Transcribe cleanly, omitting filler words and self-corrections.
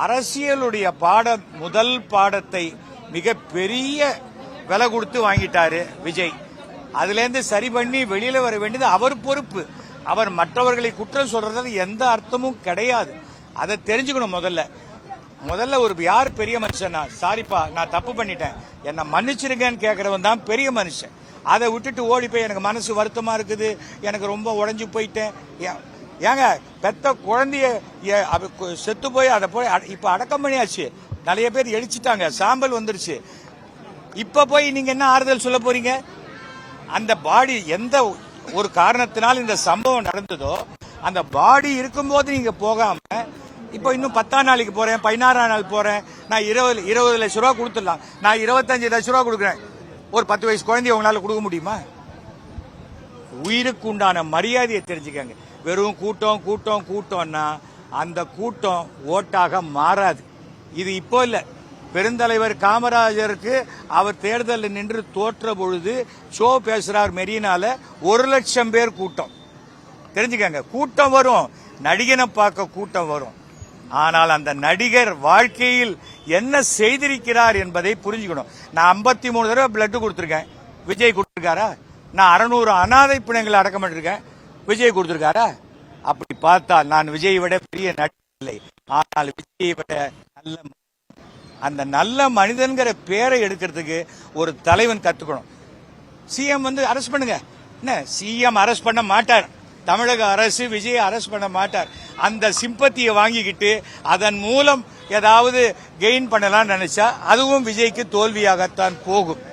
அரசியலுடைய முதல் பாடத்தை மிக பெரிய விலை கொடுத்து வாங்கிட்டாரு விஜய். அதுலேருந்து சரி பண்ணி வெளியில வர வேண்டியது அவர் பொறுப்பு. அவர் மற்றவர்களை குற்றம் சொல்றது எந்த அர்த்தமும் கிடையாது. அதை தெரிஞ்சுக்கணும். முதல்ல ஒரு யார் பெரிய மனுஷன், சாரிப்பா நான் தப்பு பண்ணிட்டேன் என்ன மன்னிச்சிருக்கேன்னு கேட்கறவன் தான் பெரிய மனுஷன். அதை விட்டுட்டு ஓடி போய் எனக்கு மனசு வருத்தமா இருக்குது, எனக்கு ரொம்ப உடஞ்சு போயிட்டேன். ஏங்க பெத்த குழந்தைய செத்து போய் அதை போய் இப்ப அடக்கம் பண்ணியாச்சு. நிறைய பேர் எரிச்சிட்டாங்க, சாம்பல் வந்துருச்சு. இப்ப போய் நீங்க என்ன ஆறுதல் சொல்ல போறீங்க? அந்த பாடி எந்த ஒரு காரணத்தினால் இந்த சம்பவம் நடந்ததோ அந்த பாடி இருக்கும்போது நீங்க போகாம இப்ப இன்னும் 10ஆம் நாளைக்கு போறேன், 16ஆம் நாள் போறேன், நான் 20 லட்சம் ரூபா கொடுத்துடலாம், நான் 25 லட்சம் ரூபா கொடுக்குறேன், ஒரு 10 வயசு குழந்தைய உங்களால கொடுக்க முடியுமா? உயிருக்கு உண்டான மரியாதையை தெரிஞ்சுக்கங்க. வெறும் கூட்டம்னா அந்த கூட்டம் ஓட்டாக மாறாது. இது இப்போ இல்ல, பெருந்தலைவர் காமராஜருக்கு அவர் தேர்தலில் நின்று தோற்ற பொழுது ஷோ பேசுறார் மெரினால, 1 லட்சம் பேர் கூட்டம். தெரிஞ்சுக்கங்க, கூட்டம் வரும், நடிகனை பார்க்க கூட்டம் வரும். ஆனால் அந்த நடிகர் வாழ்க்கையில் என்ன செய்திருக்கிறார் என்பதை புரிஞ்சுக்கணும். நான் 53 தடவை பிளட் கொடுத்திருக்கேன், விஜய் கொடுத்திருக்காரா? நான் 600 அனாதை பிணங்களை அடக்கம் பண்ணிருக்கேன், விஜய் கொடுத்திருக்காரா? அப்படி பார்த்தால் நான் விஜயை விட பெரிய நடிகர் இல்லை. ஆனால் விஜயை விட அந்த நல்ல மனிதன்கிற பேரை எடுக்கிறதுக்கு ஒரு தலைவன் கத்துக்கணும். சிஎம் அரெஸ்ட் பண்ணுங்க, என்ன சிஎம் அரெஸ்ட் பண்ண மாட்டார், தமிழக அரசு விஜய் அரெஸ்ட் பண்ண மாட்டார். அந்த சிம்பத்தியை வாங்கிக்கிட்டு அதன் மூலம் ஏதாவது கெயின் பண்ணலாம் நினைச்சா அதுவும் விஜய்க்கு தோல்வியாகத்தான் போகும்.